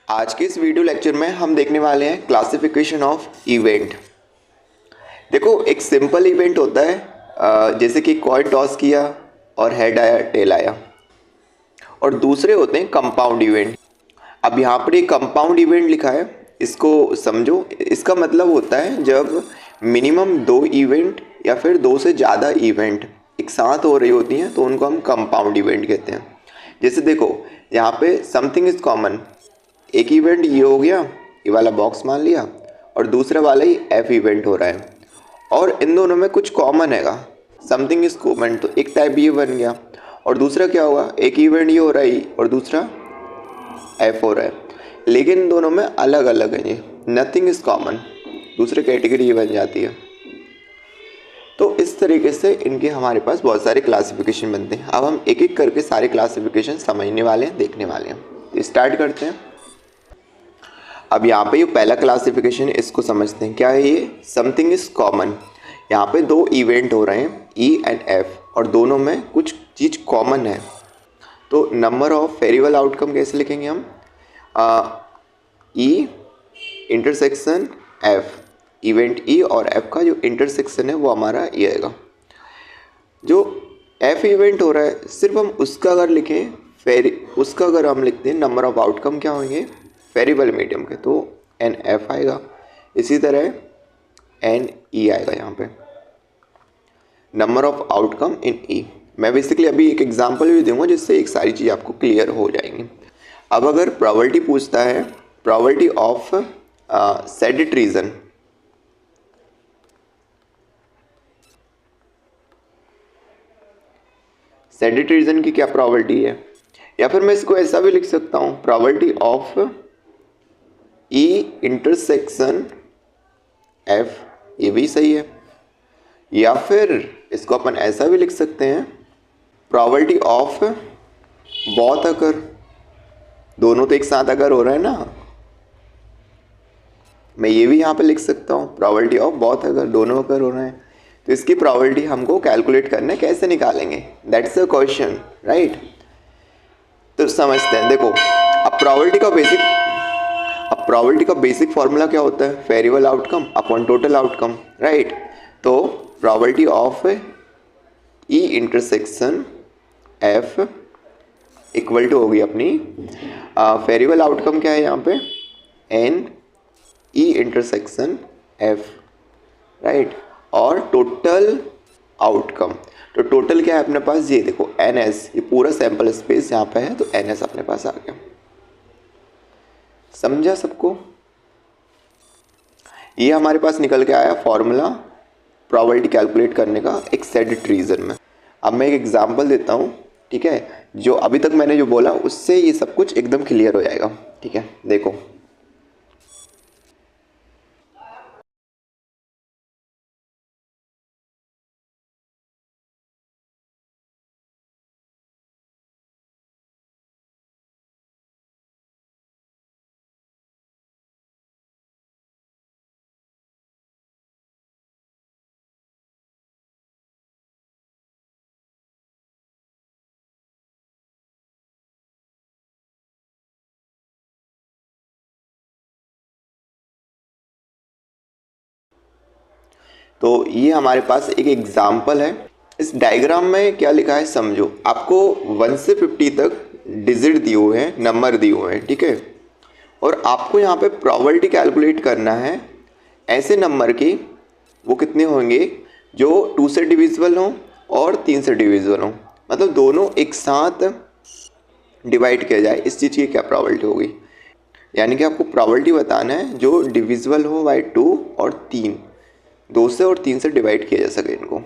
आज के इस वीडियो लेक्चर में हम देखने वाले हैं क्लासिफिकेशन ऑफ इवेंट। देखो, एक सिंपल इवेंट होता है जैसे कि कॉइन टॉस किया और हेड आया टेल आया, और दूसरे होते हैं कंपाउंड इवेंट। अब यहाँ पर एक कंपाउंड इवेंट लिखा है, इसको समझो। इसका मतलब होता है जब मिनिमम 2 इवेंट या फिर 2 से ज़्यादा इवेंट एक साथ हो रही होती हैं तो उनको हम कंपाउंड इवेंट कहते हैं। जैसे देखो, यहाँ पे समथिंग इज कॉमन, एक इवेंट ये हो गया, ये वाला बॉक्स मान लिया, और दूसरा वाला ही एफ इवेंट हो रहा है, और इन दोनों में कुछ कॉमन हैगा, समथिंग इज कॉमन, तो एक टाइप ये बन गया। और दूसरा क्या होगा, एक इवेंट ये हो रहा है और दूसरा एफ हो रहा है, लेकिन इन दोनों में अलग अलग है, ये नथिंग इज कॉमन, दूसरी कैटेगरी ये बन जाती है। तो इस तरीके से इनके हमारे पास बहुत सारे क्लासिफिकेशन बनते हैं। अब हम एक एक करके सारे क्लासिफिकेशन समझने वाले हैं, देखने वाले हैं। तो स्टार्ट करते हैं। अब यहाँ पे ये पहला क्लासिफिकेशन, इसको समझते हैं। क्या है ये? Something is common. यहाँ पे 2 इवेंट हो रहे हैं, ई एंड एफ, और दोनों में कुछ चीज़ कॉमन है। तो नंबर ऑफ वेरिएबल आउटकम कैसे लिखेंगे हम? ई इंटरसेक्शन एफ, इवेंट ई और एफ का जो इंटरसेक्शन है वो हमारा ये आएगा। जो एफ इवेंट हो रहा है, सिर्फ हम उसका अगर लिखें, उसका अगर हम लिखते हैं नंबर ऑफ आउटकम क्या होंगे वेरिएबल मीडियम के, तो एन एफ आएगा। इसी तरह एन ई आएगा। यहाँ पे नंबर ऑफ आउटकम इन ई। मैं बेसिकली अभी एक एग्जांपल भी दूंगा जिससे एक सारी चीज़ आपको क्लियर हो जाएंगी। अब अगर प्रोबेबिलिटी पूछता है, probability of shaded region, shaded region की क्या प्रोबेबिलिटी है, या फिर मैं इसको ऐसा भी लिख सकता हूँ, probability of E intersection F, ये भी सही है। या फिर इसको अपन ऐसा भी लिख सकते हैं, प्रोबेबिलिटी ऑफ बोथ अगर, दोनों तो एक साथ अगर हो रहा है ना, मैं ये भी यहाँ पे लिख सकता हूँ, प्रोबेबिलिटी ऑफ बोथ अगर, दोनों अगर हो रहे हैं। तो इसकी प्रोबेबिलिटी हमको कैलकुलेट करना है, कैसे निकालेंगे, दैट्स द क्वेश्चन, राइट। तो समझते हैं। देखो, अब प्रोबेबिलिटी का बेसिक फॉर्मूला क्या होता है? Variable outcome upon total outcome, right. तो probability of E intersection F equal to होगी अपनी वेरिएबल आउटकम क्या है यहाँ पे, n E intersection F, right, और टोटल आउटकम। तो टोटल क्या है अपने पास, ये देखो एन एस, ये पूरा सैंपल स्पेस यहाँ पे है, तो एन एस अपने पास आ गया। समझा सबको? ये हमारे पास निकल के आया फॉर्मूला प्रोबेबिलिटी कैलकुलेट करने का एक सेडेड रीजन में। अब मैं एक एग्जांपल देता हूँ, ठीक है, जो अभी तक मैंने जो बोला उससे ये सब कुछ एकदम क्लियर हो जाएगा। ठीक है, देखो, तो ये हमारे पास एक एग्जाम्पल है। इस डायग्राम में क्या लिखा है समझो। आपको 1 से 50 तक डिजिट दिए हुए हैं, नंबर दिए हुए हैं, ठीक है, और आपको यहाँ पे प्रोबेबिलिटी कैलकुलेट करना है ऐसे नंबर की, वो कितने होंगे जो 2 से डिविजिबल हों और 3 से डिविजिबल हों, मतलब दोनों एक साथ डिवाइड किया जाए, इस चीज़ की क्या प्रोबेबिलिटी होगी। यानी कि आपको प्रोबेबिलिटी बताना है जो डिविजिबल हो बाय 2 और 3, 2 से और 3 से डिवाइड किया जा सके इनको।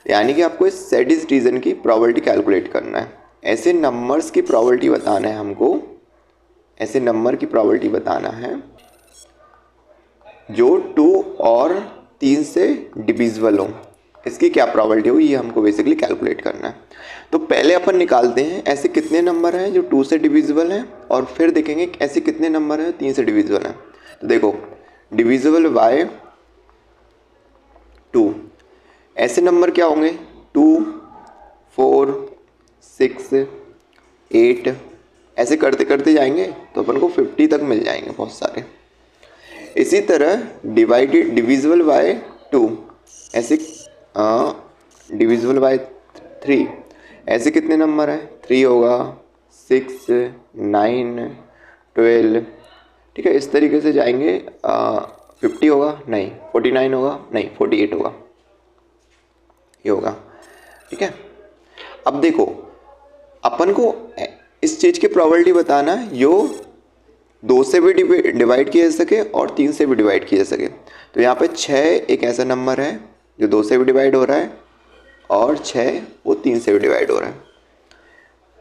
यानी कि आपको इस सेडिस रीजन की प्रोबेबिलिटी कैलकुलेट करना है, ऐसे नंबर्स की प्रोबेबिलिटी बताना है हमको, ऐसे नंबर की प्रोबेबिलिटी बताना है जो 2 और 3 से डिविजिबल हो, इसकी क्या प्रोबेबिलिटी हो, ये हमको बेसिकली कैलकुलेट करना है। तो पहले अपन निकालते हैं ऐसे कितने नंबर हैं जो 2 से डिविजिबल हैं, और फिर देखेंगे ऐसे कितने नंबर हैं 3 से डिविजिबल हैं। तो देखो, डिविजिबल बाय 2, ऐसे नंबर क्या होंगे, 2, 4, 6, 8, ऐसे करते करते जाएंगे तो अपन को 50 तक मिल जाएंगे बहुत सारे। इसी तरह डिविजिबल बाय 2, ऐसे डिविजिबल बाय 3, ऐसे कितने नंबर हैं? 3 होगा, 6, 9, 12, ठीक है। इस तरीके से जाएंगे। 50 होगा नहीं, 49 होगा नहीं, 48 होगा, ये होगा, ठीक है। अब देखो अपन को इस चीज़ की प्रोबेबिलिटी बताना है जो 2 से भी डिवाइड किया जा सके और 3 से भी डिवाइड किया जा सके। तो यहाँ पे 6 एक ऐसा नंबर है जो 2 से भी डिवाइड हो रहा है और 6 वो 3 से भी डिवाइड हो रहा है।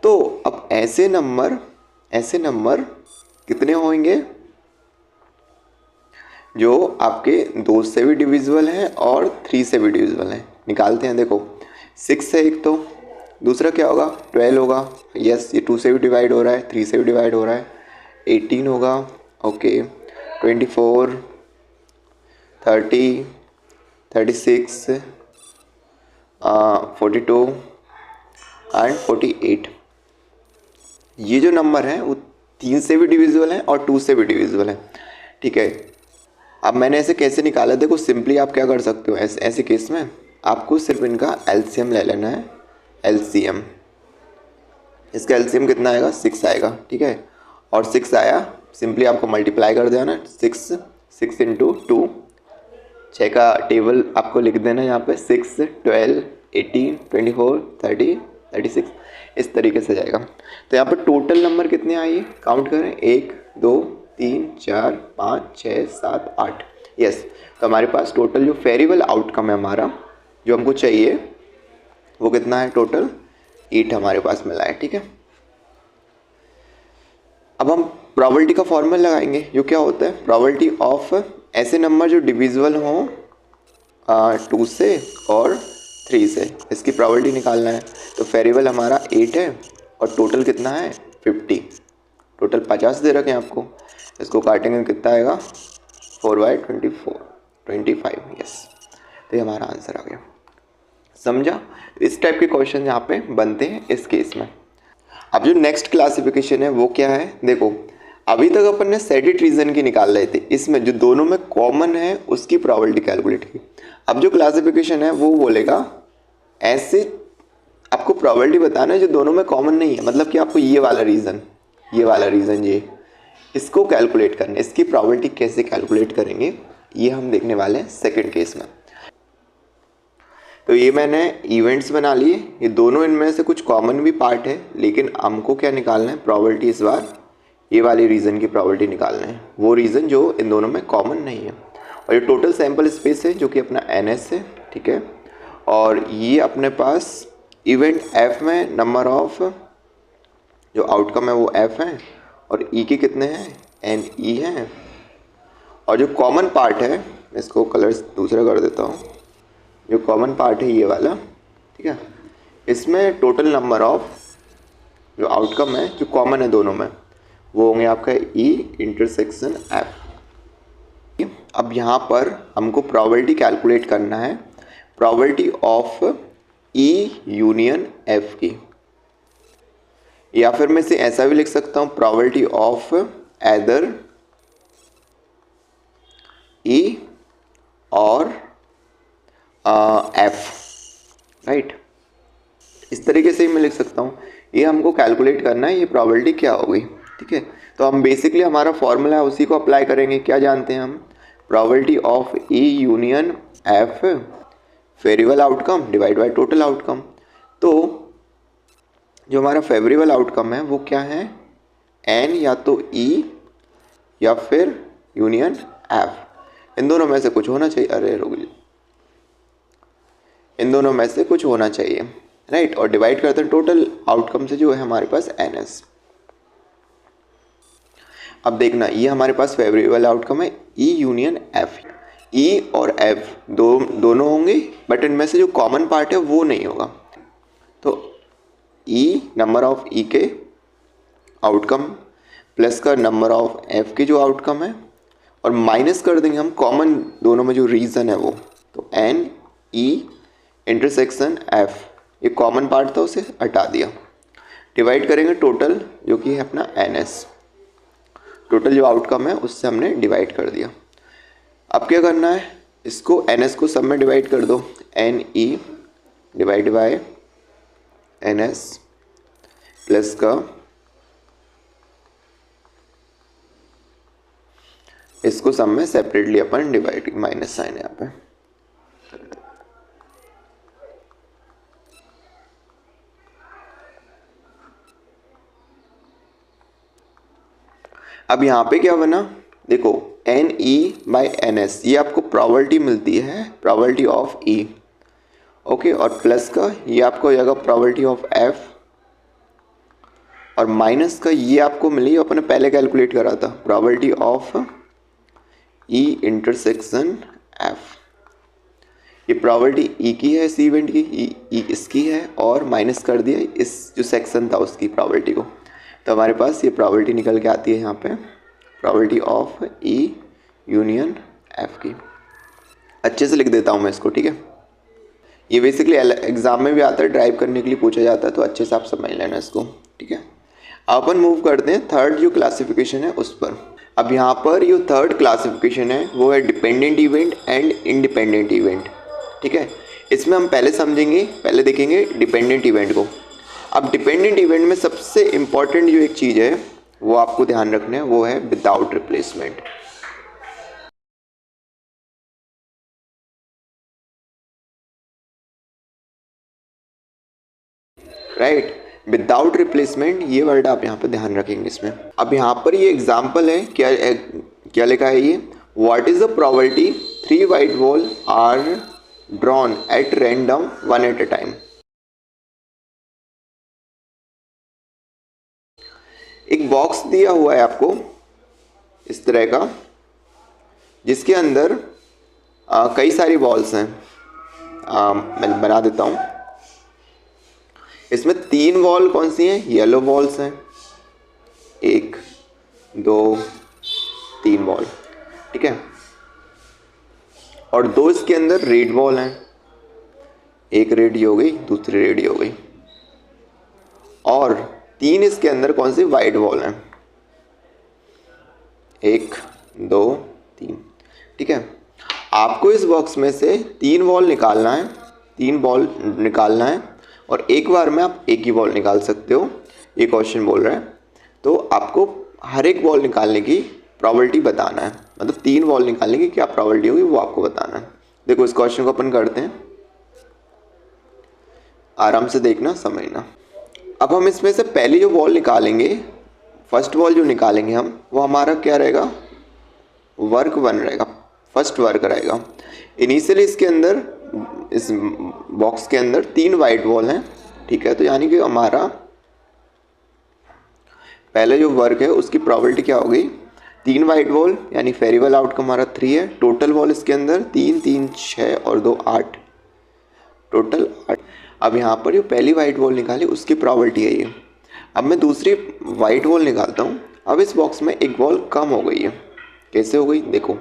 तो अब ऐसे नंबर कितने होंगे जो आपके 2 से भी डिविजिबल हैं और 3 से भी डिविजिबल हैं? निकालते हैं। देखो 6 है एक, तो दूसरा क्या होगा? 12 होगा, यस ये 2 से भी डिवाइड हो रहा है, 3 से भी डिवाइड हो रहा है। 18 होगा, ओके। 24, 30, 36, 42 एंड 48। ये जो नंबर हैं वो 3 से भी डिविजिबल हैं और 2 से भी डिविजिबल हैं, ठीक है। अब मैंने ऐसे कैसे निकाला? देखो सिंपली आप क्या कर सकते हो, ऐसे केस में आपको सिर्फ इनका एलसीएम ले लेना है। एलसीएम, इसका एलसीएम कितना आएगा? 6 आएगा, ठीक है। और 6 आया, सिंपली आपको मल्टीप्लाई कर देना। 6 इंटू 2, 6 का टेबल आपको लिख देना यहाँ पे। 6, 12, 18, 24, 30, 36, इस तरीके से जाएगा। तो यहाँ पर टोटल नंबर कितने आए? काउंट करें, 1, 2, 3, 4, 5, 6, 7, 8। यस, तो हमारे पास टोटल जो वेरिएबल आउटकम है हमारा जो हमको चाहिए वो कितना है? टोटल 8 हमारे पास मिला है, ठीक है। अब हम प्रोबेबिलिटी का फॉर्मूला लगाएंगे जो क्या होता है? प्रोबेबिलिटी ऑफ ऐसे नंबर जो डिविजिबल हों 2 से और 3 से, इसकी प्रोबेबिलिटी निकालना है। तो वेरिएबल हमारा 8 है और टोटल कितना है? 50। टोटल 50 दे रखे हैं आपको, इसको काटेंगे कितना आएगा? 4/24, 25, यस। तो ये हमारा आंसर आ गया। समझा? इस टाइप के क्वेश्चन यहाँ पे बनते हैं इस केस में। अब जो नेक्स्ट क्लासिफिकेशन है वो क्या है? देखो अभी तक अपन ने सेडेड रीजन की निकाल रहे थे, इसमें जो दोनों में कॉमन है उसकी प्रोबेबिलिटी कैलकुलेट की। अब जो क्लासिफिकेशन है वो बोलेगा ऐसे आपको प्रोबेबिलिटी बताना है जो दोनों में कॉमन नहीं है, मतलब कि आपको ये वाला रीज़न ये इसको कैलकुलेट करना है। इसकी प्रोबेबिलिटी कैसे कैलकुलेट करेंगे ये हम देखने वाले हैं सेकेंड केस में। तो ये मैंने इवेंट्स बना लिए, ये दोनों इनमें से कुछ कॉमन भी पार्ट है, लेकिन हमको क्या निकालना है? प्रोबेबिलिटी इस बार ये वाली रीज़न की प्रोबेबिलिटी निकालना है, वो रीज़न जो इन दोनों में कॉमन नहीं है। और ये टोटल सैंपल स्पेस है जो कि अपना NS है, ठीक है। और ये अपने पास इवेंट F में नंबर ऑफ जो आउटकम है वो F है और E के कितने हैं? NE हैं। और जो कॉमन पार्ट है, इसको कलर्स दूसरा कर देता हूँ, जो कॉमन पार्ट है ये वाला, ठीक है। इसमें टोटल नंबर ऑफ जो आउटकम है जो कॉमन है दोनों में वो होंगे आपका E इंटरसेक्शन F। अब यहाँ पर हमको प्रोबेबिलिटी कैलकुलेट करना है, probability of E union F की, या फिर मैं इसे ऐसा भी लिख सकता हूँ, प्रोबेबिलिटी ऑफ एदर E और F, राइट। इस तरीके से ही मैं लिख सकता हूँ। ये हमको कैलकुलेट करना है ये प्रोबेबिलिटी क्या होगी, ठीक है। तो हम बेसिकली हमारा फॉर्मूला है उसी को अप्लाई करेंगे। क्या जानते हैं हम? Probability of E union F favourable outcome divide by total outcome. तो जो हमारा फेवरेबल आउटकम है वो क्या है? N या तो E या फिर यूनियन F, इन दोनों में से कुछ होना चाहिए। अरे रुक, इन दोनों में से कुछ होना चाहिए, राइट। और डिवाइड करते हैं टोटल आउटकम से जो है हमारे पास NS। अब देखना ये हमारे पास फेवरेबल आउटकम है E यूनियन F। E और F दोनों होंगे, बट इनमें से जो कॉमन पार्ट है वो नहीं होगा। तो E नंबर ऑफ E के आउटकम प्लस का नंबर ऑफ F के जो आउटकम है, और माइनस कर देंगे हम कॉमन दोनों में जो रीज़न है वो। तो N E इंटरसेक्शन F, ये कॉमन पार्ट था उसे हटा दिया। डिवाइड करेंगे टोटल जो कि है अपना NS, टोटल जो आउटकम है उससे हमने डिवाइड कर दिया। अब क्या करना है, इसको NS को सब में डिवाइड कर दो, NE divide by NS plus का इसको सब में सेपरेटली अपन डिवाइड, माइनस साइन है यहाँ पे। अब यहाँ पे क्या बना, देखो NE बाई NS, ये आपको प्रोबेबिलिटी मिलती है, प्रोबेबिलिटी ऑफ E, ओके, और प्लस का ये आपको हो जाएगा प्रोबेबिलिटी ऑफ F, और माइनस का ये आपको मिली अपने पहले कैलकुलेट करा था, probability of E intersection F। ये प्रोबेबिलिटी E की है, इस इवेंट की, E इसकी है, और माइनस कर दिया इस जो सेक्शन था उसकी प्रोबेबिलिटी को, तो हमारे पास ये प्रोबेबिलिटी निकल के आती है यहाँ पे, probability of E union F की। अच्छे से लिख देता हूँ मैं इसको, ठीक है। ये बेसिकली एग्जाम में भी आता है, ड्राइव करने के लिए पूछा जाता है, तो अच्छे से आप समझ लेना इसको, ठीक है। अपन मूव करते हैं थर्ड जो क्लासिफिकेशन है उस पर। अब यहाँ पर जो थर्ड क्लासिफिकेशन है वो है dependent event and independent event, ठीक है। इसमें हम पहले समझेंगे, पहले देखेंगे डिपेंडेंट इवेंट को। अब डिपेंडेंट इवेंट में सबसे इम्पॉर्टेंट जो एक चीज़ है वो आपको ध्यान रखना है, वो है without replacement. Right, without replacement, ये वर्ड आप यहाँ पे ध्यान रखेंगे इसमें। अब यहाँ पर ये एग्जाम्पल है, क्या लिखा है ये, what is the probability 3 white ball are drawn at random 1 at a time. एक बॉक्स दिया हुआ है आपको इस तरह का, जिसके अंदर कई सारी बॉल्स हैं। मैं बना देता हूँ। इसमें 3 बॉल कौन सी हैं, येलो बॉल्स हैं, 1 2 3 बॉल, ठीक है, और 2 इसके अंदर रेड बॉल हैं, एक रेड हो गई, दूसरी रेड हो गई, और 3 इसके अंदर कौन सी वाइट बॉल हैं, 1 2 3, ठीक है। आपको इस बॉक्स में से 3 बॉल निकालना है, 3 बॉल निकालना है, और एक बार में आप एक ही बॉल निकाल सकते हो, ये क्वेश्चन बोल रहा है। तो आपको हर एक बॉल निकालने की प्रोबेबिलिटी बताना है, मतलब 3 बॉल निकालने की क्या प्रोबेबिलिटी होगी वो आपको बताना है। देखो इस क्वेश्चन को अपन करते हैं, आराम से देखना समझना। अब हम इसमें से पहली जो बॉल निकालेंगे, फर्स्ट बॉल जो निकालेंगे हम, वो हमारा क्या रहेगा, वर्क 1 रहेगा, फर्स्ट वर्क रहेगा। इनिशियली इसके अंदर, इस बॉक्स के अंदर 3 वाइट बॉल हैं, ठीक है, तो यानी कि हमारा पहले जो वर्क है उसकी प्रोबेबिलिटी क्या हो गई, 3 वाइट बॉल, यानी फेरिबल आउटकम हमारा 3 है। टोटल बॉल इसके अंदर 3 3 6 और 2 8, टोटल 8। अब यहाँ पर जो पहली वाइट बॉल निकाली उसकी प्रोबेबिलिटी है ये। अब मैं दूसरी वाइट बॉल निकालता हूँ। अब इस बॉक्स में एक बॉल कम हो गई है, कैसे हो गई, देखो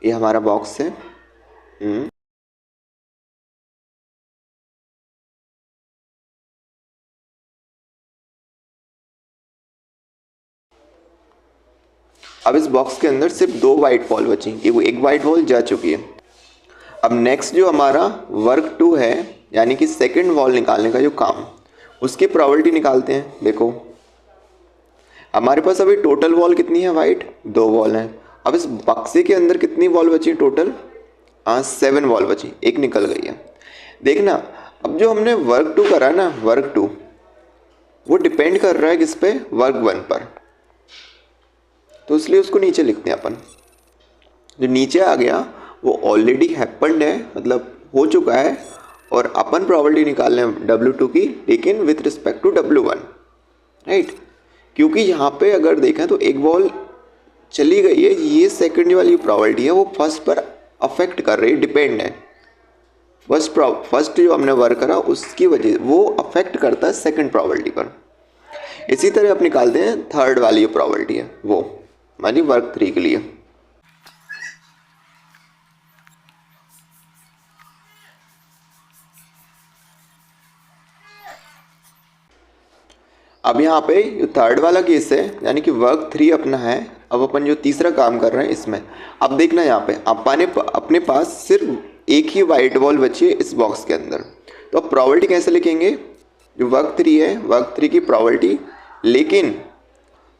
ये हमारा बॉक्स है, अब इस बॉक्स के अंदर सिर्फ 2 वाइट बॉल बची, एक वाइट बॉल जा चुकी है। अब नेक्स्ट जो हमारा वर्क 2 है, यानी कि सेकंड बॉल निकालने का जो काम, उसकी प्रोबेबिलिटी निकालते हैं। देखो हमारे पास अभी टोटल बॉल कितनी है, वाइट 2 बॉल हैं। अब इस बक्से के अंदर कितनी बॉल बची टोटल, 7 बॉल बची, एक निकल गई है। देखना अब जो हमने वर्क 2 करा ना, वर्क 2 वो डिपेंड कर रहा है किस पे, वर्क 1 पर, तो इसलिए उसको नीचे लिखते हैं अपन। जो नीचे आ गया वो ऑलरेडी हैपेंड है, मतलब हो चुका है, और अपन प्रोबेबिलिटी निकाल रहे हैं W2 की, लेकिन with respect to W1, right. क्योंकि यहाँ पे अगर देखें तो एक बॉल चली गई है, ये सेकंड वाली प्रोबेबिलिटी है वो फर्स्ट पर अफेक्ट कर रही है, डिपेंड है। फर्स्ट जो हमने वर्क करा उसकी वजह वो अफेक्ट करता है सेकंड प्रोबेबिलिटी पर। इसी तरह आप निकालते हैं थर्ड वाली जो प्रोबेबिलिटी है वो हमारी वर्क 3 के लिए। अब यहाँ पे जो थर्ड वाला केस है यानी कि वर्क 3 अपना है, अब अपन जो तीसरा काम कर रहे हैं इसमें, अब देखना यहाँ पे अपने पास सिर्फ एक ही वाइट बॉल बची है इस बॉक्स के अंदर। तो अब प्रोबेबिलिटी कैसे लिखेंगे, जो वर्क 3 है वर्क 3 की प्रोबेबिलिटी, लेकिन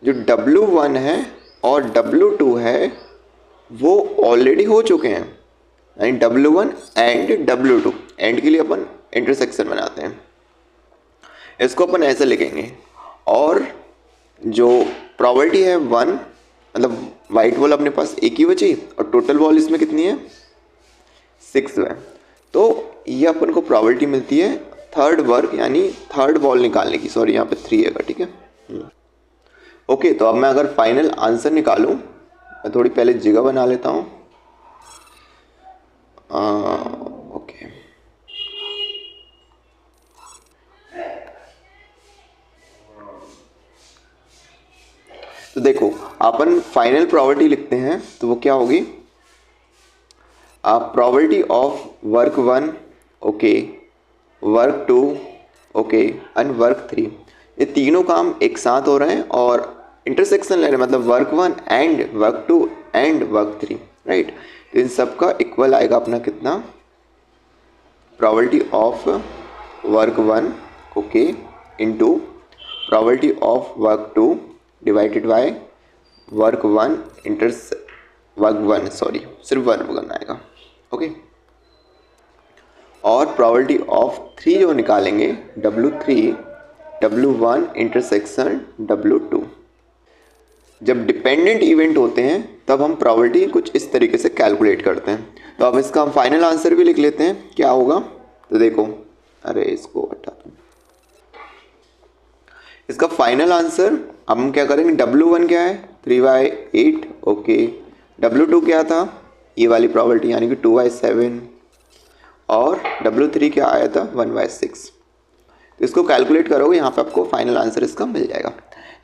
जो W1 है और W2 है वो ऑलरेडी हो चुके हैं, यानी W1 एंड W2, एंड के लिए अपन इंटरसेक्शन बनाते हैं, इसको अपन ऐसे लिखेंगे। और जो प्रोबेबिलिटी है 1, मतलब वाइट बॉल अपने पास एक ही बची और टोटल बॉल इसमें कितनी है 6 है, तो ये अपन को प्रोबेबिलिटी मिलती है थर्ड वर्क यानी थर्ड बॉल निकालने की। सॉरी यहाँ पे 3 है, ठीक है। ओके, तो अब मैं अगर फाइनल आंसर निकालूं, मैं थोड़ी पहले जगह बना लेता हूँ। ओके, तो देखो अपन फाइनल प्रोबेबिलिटी लिखते हैं तो वो क्या होगी, probability of work 1 okay, work 2 okay and work 3, ये तीनों काम एक साथ हो रहे हैं और इंटरसेक्शन ले रहे हैं, मतलब work 1 and work 2 and work 3, right. तो इन सब का इक्वल आएगा अपना कितना, probability of work 1 okay into probability of work 2 divided by work 1 सिर्फ वर्क 1 आएगा, ओके। और प्रोबेबिलिटी ऑफ 3 जो निकालेंगे W1 इंटरसेक्शन W2। जब डिपेंडेंट इवेंट होते हैं तब हम प्रोबेबिलिटी कुछ इस तरीके से कैलकुलेट करते हैं। तो अब इसका हम फाइनल आंसर भी लिख लेते हैं, क्या होगा, तो देखो, अरे इसको हटा दूं, इसका फाइनल आंसर हम क्या करेंगे, W1 क्या है 3/8 ओके, W2 क्या था ये वाली प्रोबेबिलिटी यानी कि 2/7 और W3 क्या आया था 1/6। तो इसको कैलकुलेट करोगे यहाँ पे आपको फाइनल आंसर इसका मिल जाएगा।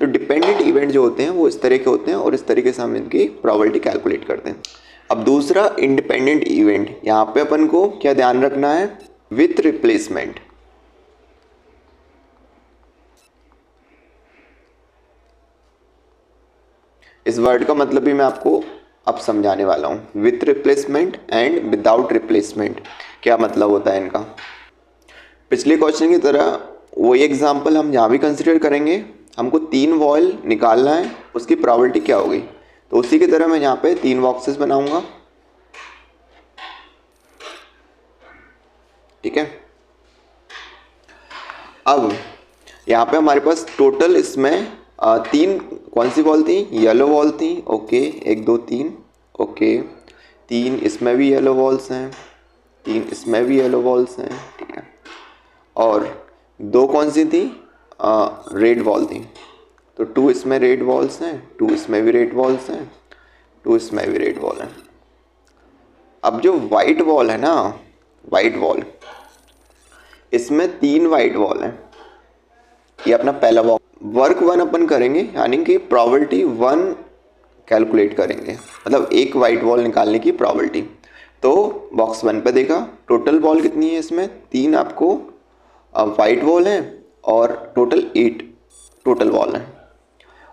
तो डिपेंडेंट इवेंट जो होते हैं वो इस तरह के होते हैं और इस तरीके से हम इनकी प्रोबेबिलिटी कैलकुलेट करते हैं। अब दूसरा इंडिपेंडेंट इवेंट, यहाँ पे अपन को क्या ध्यान रखना है, विथ रिप्लेसमेंट। इस वर्ड का मतलब भी मैं आपको अब समझाने वाला हूँ। With replacement and without replacement क्या मतलब होता है इनका। पिछले क्वेश्चन की तरह वही एग्जाम्पल हम यहाँ भी कंसिडर करेंगे। हमको 3 वॉल निकालना है, उसकी प्रोबेबिलिटी क्या होगी, तो उसी की तरह मैं यहाँ पे 3 बॉक्सेस बनाऊंगा, ठीक है। अब यहाँ पे हमारे पास टोटल इसमें 3 कौन सी बॉल थी, येलो बॉल थी ओके, 1 2 3 ओके, 3 इसमें भी येलो बॉल्स हैं, 3 इसमें भी येलो बॉल्स हैं, ठीक है। और 2 कौन सी थी, रेड बॉल थी, तो 2 इसमें रेड बॉल्स हैं, 2 इसमें भी रेड बॉल्स हैं, 2 इसमें भी रेड बॉल हैं। अब जो वाइट बॉल है ना, वाइट बॉल, इसमें 3 वाइट बॉल हैं, ये अपना पहला बॉक्स। वर्क 1 अपन करेंगे यानी कि प्रोबेबिलिटी 1 कैलकुलेट करेंगे, मतलब एक वाइट बॉल निकालने की प्रोबेबिलिटी। तो बॉक्स 1 पे देखा टोटल बॉल कितनी है, इसमें 3 आपको वाइट बॉल हैं और टोटल 8 टोटल बॉल हैं।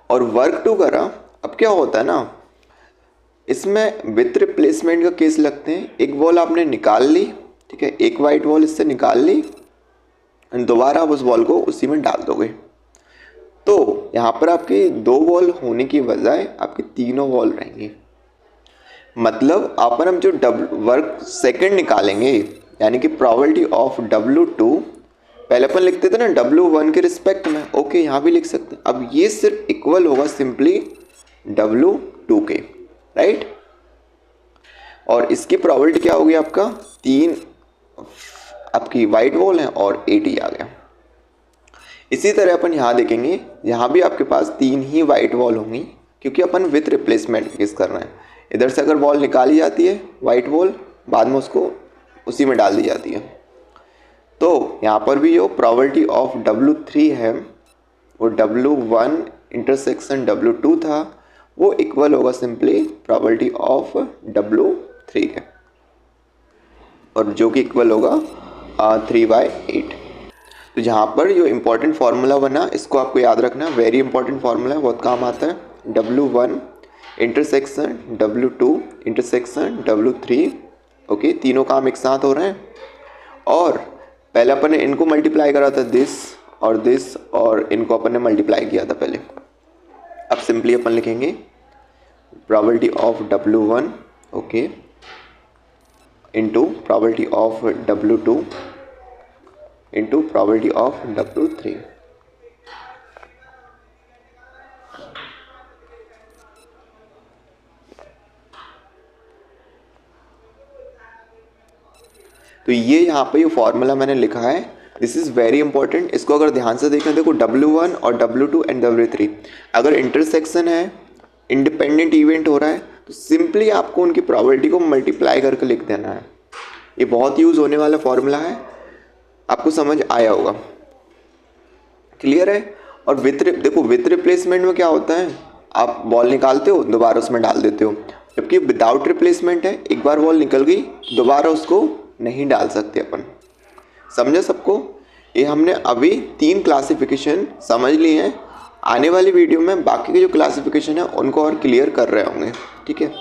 और वर्क 2 करा, अब क्या होता है ना, इसमें विथ रिप्लेसमेंट का केस लगते हैं। एक बॉल आपने निकाल ली, ठीक है, एक वाइट बॉल इससे निकाल ली, दोबारा आप उस बॉल को उसी में डाल दोगे। तो यहाँ पर आपकी 2 बॉल होने की बजाय आपकी 3 बॉल रहेंगी। मतलब अपन हम जो वर्क सेकंड निकालेंगे यानी कि प्रोबेबिलिटी ऑफ W2, पहले अपन लिखते थे ना W1 के रिस्पेक्ट में, ओके यहाँ भी लिख सकते हैं। अब ये सिर्फ इक्वल होगा सिंपली W2 के, राइट। और इसकी प्रोबेबिलिटी क्या होगी, आपका 3 आपकी वाइट बॉल है और 8 ही आ गया। इसी तरह अपन यहाँ देखेंगे, यहाँ भी आपके पास 3 ही वाइट बॉल होंगी क्योंकि अपन विथ रिप्लेसमेंट केस कर रहे हैं। इधर से अगर बॉल निकाली जाती है वाइट बॉल, बाद में उसको उसी में डाल दी जाती है। तो यहाँ पर भी जो प्रोबेबिलिटी ऑफ W3 है वो W1 इंटरसेक्शन W2 था, वो इक्वल होगा सिंपली प्रोबेबिलिटी ऑफ W3 के, और जो कि इक्वल होगा 3/8। तो जहाँ पर जो इम्पोर्टेंट फार्मूला बना इसको आपको याद रखना, वेरी इंपॉर्टेंट फार्मूला है, बहुत काम आता है। W1 intersection W2 intersection W3, okay, तीनों काम एक साथ हो रहे हैं। और पहले अपन ने इनको मल्टीप्लाई करा था, दिस और इनको अपन ने मल्टीप्लाई किया था पहले। अब सिंपली अपन लिखेंगे probability of W1, okay, into probability of W2 into probability of W3। तो ये यहाँ पे ये फॉर्मूला मैंने लिखा है, दिस इज़ वेरी इंपॉर्टेंट। इसको अगर ध्यान से देखें, देखो W1 और W2 एंड W3 अगर इंटरसेक्शन है, इंडिपेंडेंट इवेंट हो रहा है, तो सिंपली आपको उनकी प्रोबेबिलिटी को मल्टीप्लाई करके लिख देना है। ये बहुत यूज़ होने वाला फॉर्मूला है, आपको समझ आया होगा, क्लियर है। और देखो विथ रिप्लेसमेंट में क्या होता है, आप बॉल निकालते हो दोबारा उसमें डाल देते हो, जबकि विदाउट रिप्लेसमेंट है, एक बार बॉल निकल गई दोबारा उसको नहीं डाल सकते अपन। समझे सबको? ये हमने अभी 3 क्लासिफिकेशन समझ लिए हैं। आने वाली वीडियो में बाकी के जो क्लासिफिकेशन है उनको और क्लियर कर रहे होंगे, ठीक है।